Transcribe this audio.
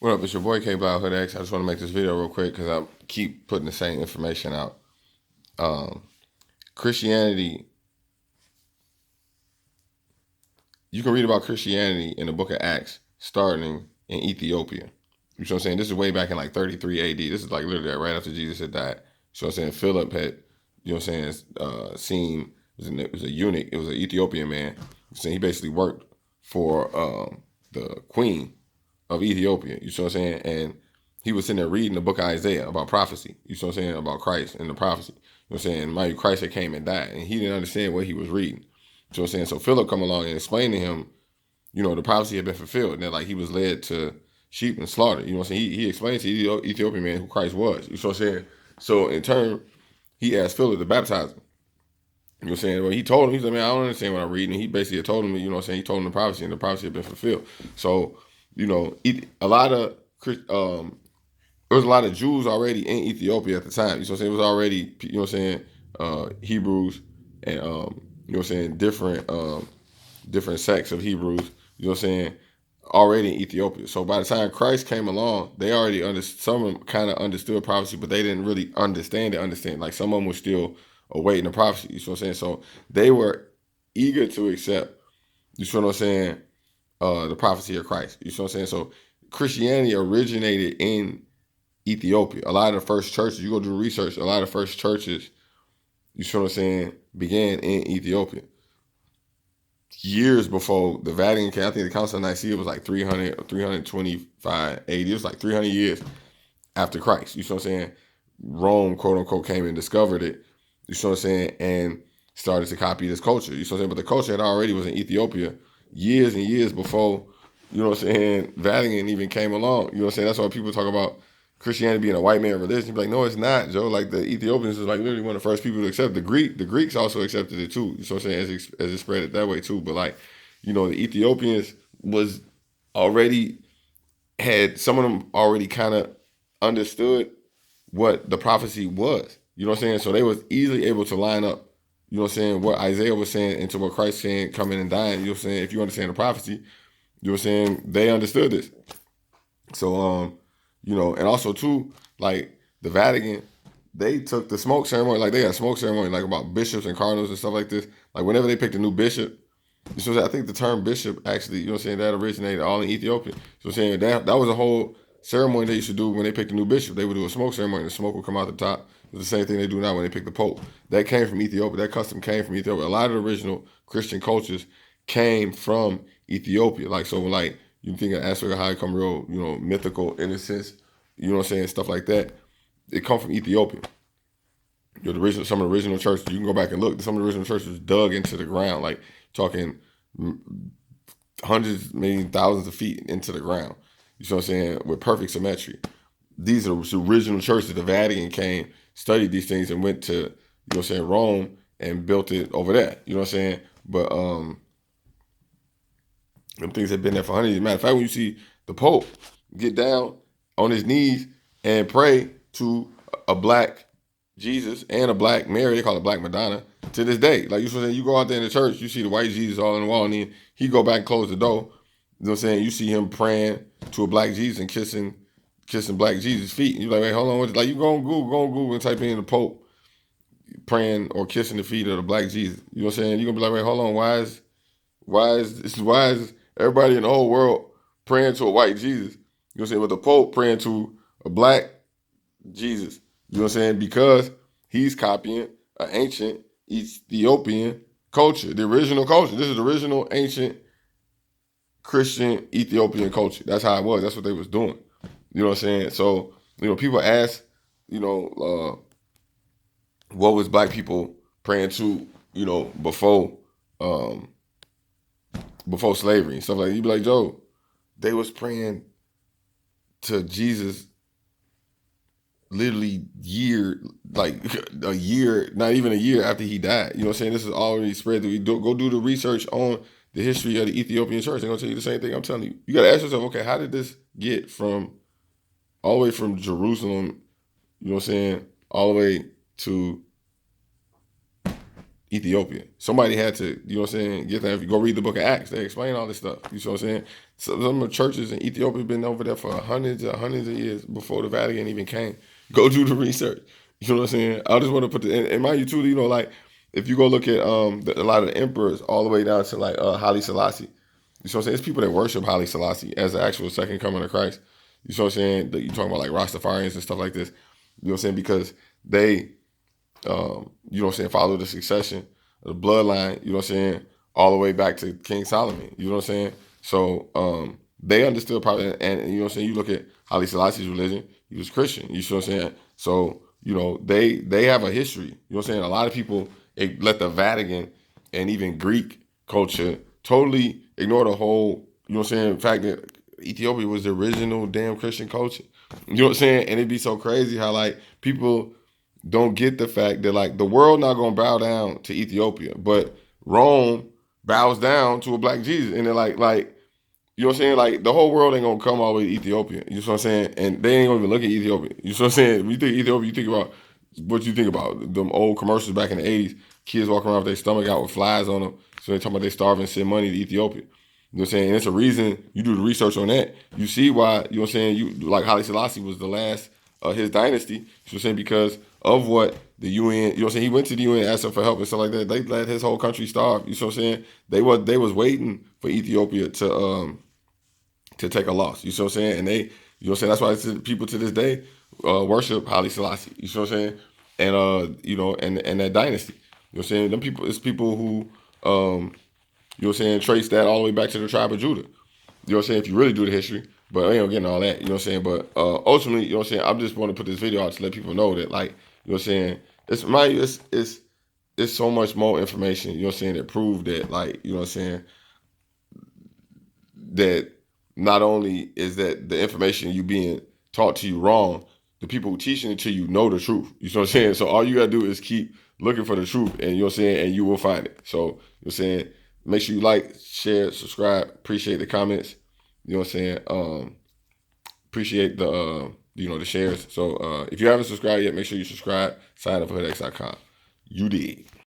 What up? It's your boy K-Blao Hood X. I just want to make this video real quick because I keep putting the same information out. Christianity, you can read about Christianity in the book of Acts starting in Ethiopia. You know what I'm saying? This is way back in like 33 AD. This is like literally right after Jesus had died. You know what I'm saying? Philip had, you know what I'm saying, seen, it was a eunuch. It was an Ethiopian man. So he basically worked for the queen of Ethiopia. You know what I'm saying? And he was sitting there reading the book of Isaiah about prophecy. You know what I'm saying? About Christ and the prophecy. You know what I'm saying? Mind you, Christ had came and died. And he didn't understand what he was reading. You know what I'm saying? So Philip come along and explained to him, you know, the prophecy had been fulfilled. And that like he was led to sheep and slaughter. You know what I'm saying? He explained to the Ethiopian man who Christ was. You know what I'm saying? So in turn, he asked Philip to baptize him. You know what I'm saying? Well, he told him, he said, man, I don't understand what I'm reading. And he basically had told him, you know what I'm saying? He told him the prophecy and the prophecy had been fulfilled. So, you know, a lot of, there was a lot of Jews already in Ethiopia at the time. You know what I'm saying? It was already, you know what I'm saying, Hebrews and, you know what I'm saying, different sects of Hebrews, you know what I'm saying, already in Ethiopia. So by the time Christ came along, they already some of them kind of understood prophecy, but they didn't really understand it. Like some of them were still awaiting the prophecy. You know what I'm saying? So they were eager to accept, you know what I'm saying, the prophecy of Christ. You know what I'm saying? So Christianity originated in Ethiopia. A lot of the first churches, you go do research, a lot of the first churches, you know what I'm saying, began in Ethiopia. Years before the Vatican came, I think the Council of Nicaea was like 300 or 325 AD. It was like 300 years after Christ. You know what I'm saying? Rome, quote unquote, came and discovered it. You know what I'm saying? And started to copy this culture. You know what I'm saying? But the culture had already was in Ethiopia years and years before, you know what I'm saying, Vatican even came along. You know what I'm saying? That's why people talk about Christianity being a white man religion. You're like, no, it's not, Joe. Like the Ethiopians is like literally one of the first people to accept the Greeks also accepted it too. You know what I'm saying? As it spread it that way too. But like, you know, the Ethiopians was already had some of them already kind of understood what the prophecy was. You know what I'm saying? So they was easily able to line up, you know what I'm saying, what Isaiah was saying into what Christ saying coming and dying. You know what I'm saying? If you understand the prophecy, you know what I'm saying, they understood this. So you know, and also too, like the Vatican, they took the smoke ceremony, like they got a smoke ceremony, like about bishops and cardinals and stuff like this. Like whenever they picked a new bishop, so I think the term bishop actually, you know what I'm saying, that originated all in Ethiopia. So I'm saying that was a whole ceremony they used to do when they picked a new bishop. They would do a smoke ceremony and the smoke would come out the top. It's the same thing they do now when they pick the Pope. That came from Ethiopia. That custom came from Ethiopia. A lot of the original Christian cultures came from Ethiopia. Like, so like you think of aspect of how it come real, you know, mythical in a sense, you know what I'm saying, stuff like that. It come from Ethiopia. You know, some of the original churches, you can go back and look, some of the original churches dug into the ground, like talking hundreds, maybe thousands of feet into the ground. You know what I'm saying? With perfect symmetry. These are the original churches. The Vatican came, studied these things, and went to, you know what I'm saying, Rome and built it over there. You know what I'm saying? But them things have been there for hundreds. As a matter of fact, when you see the Pope get down on his knees and pray to a black Jesus and a black Mary, they call it Black Madonna, to this day. Like, you know what I'm saying? You go out there in the church, you see the white Jesus all on the wall, and then he go back and close the door. You know what I'm saying? You see him praying to a black Jesus and kissing black Jesus' feet. And you're like, wait, hold on. Like, you go on Google and type in the Pope praying or kissing the feet of the black Jesus. You know what I'm saying? You're gonna be like, wait, hold on, why is everybody in the whole world praying to a white Jesus? You know what I'm saying? But the Pope praying to a black Jesus. You know what I'm saying? Because he's copying an ancient Ethiopian culture, the original culture. This is the original ancient Christian Ethiopian culture. That's how it was. That's what they was doing. You know what I'm saying? So, you know, people ask, you know, what was black people praying to, you know, before slavery and stuff like that. You'd be like, Joe, they was praying to Jesus literally like a year, not even a year after he died. You know what I'm saying? This is already spread. Go do the research on the history of the Ethiopian church. They're going to tell you the same thing I'm telling you. You got to ask yourself, okay, how did this get from all the way from Jerusalem, you know what I'm saying, all the way to Ethiopia. Somebody had to, you know what I'm saying, get that. If you go read the book of Acts, they explain all this stuff. You know what I'm saying? So some of the churches in Ethiopia have been over there for hundreds of years before the Vatican even came. Go do the research. You know what I'm saying? I just want to put the, and mind you too, you know, like if you go look at a lot of the emperors all the way down to like Haile Selassie. You know what I'm saying? It's people that worship Haile Selassie as the actual second coming of Christ. You know what I'm saying? You talking about like Rastafarians and stuff like this. You know what I'm saying? Because they you know what I'm saying, follow the succession, the bloodline, you know what I'm saying, all the way back to King Solomon, you know what I'm saying? So they understood probably, and you know what I'm saying, you look at Haile Selassie's religion, he was Christian, you know what I'm saying? So, you know, they have a history, you know what I'm saying? A lot of people let the Vatican and even Greek culture totally ignore the whole, you know what I'm saying, fact that Ethiopia was the original damn Christian culture. You know what I'm saying? And it'd be so crazy how like people don't get the fact that like the world not gonna bow down to Ethiopia, but Rome bows down to a black Jesus, and they're like you know what I'm saying? Like the whole world ain't gonna come all the way to Ethiopia. You know what I'm saying? And they ain't gonna even look at Ethiopia. You know what I'm saying? When you think Ethiopia, you think about what you think about them old commercials back in the '80s. Kids walking around with their stomach out with flies on them. So they talking about they starving, send money to Ethiopia. You know what I'm saying? And it's a reason you do the research on that. You see why, you know what I'm saying, you like Haile Selassie was the last of his dynasty. You know what I'm saying? Because of what the UN, you know what I'm saying, he went to the UN, asked them for help and stuff like that. They let his whole country starve. You know what I'm saying? They was waiting for Ethiopia to take a loss. You see what I'm saying? And they, you know what I'm saying? That's why it's, people to this day worship Haile Selassie. You see what I'm saying? And you know, and that dynasty. You know what I'm saying? Them people, it's people who you know what I'm saying, trace that all the way back to the tribe of Judah. You know what I'm saying? If you really do the history. But I ain't getting all that, you know what I'm saying? But ultimately, you know what I'm saying, I just want to put this video out to let people know that, like, you know what I'm saying, it's so much more information, you know what I'm saying, that prove that, like, you know what I'm saying, that not only is that the information you being taught to you wrong, the people who teaching it to you know the truth. You know what I'm saying? So all you gotta do is keep looking for the truth, and you know what I'm saying, and you will find it. So you know what I'm saying, make sure you like, share, subscribe, appreciate the comments. You know what I'm saying? Appreciate the you know, the shares. So if you haven't subscribed yet, make sure you subscribe. Sign up for HoodX.com. You dig.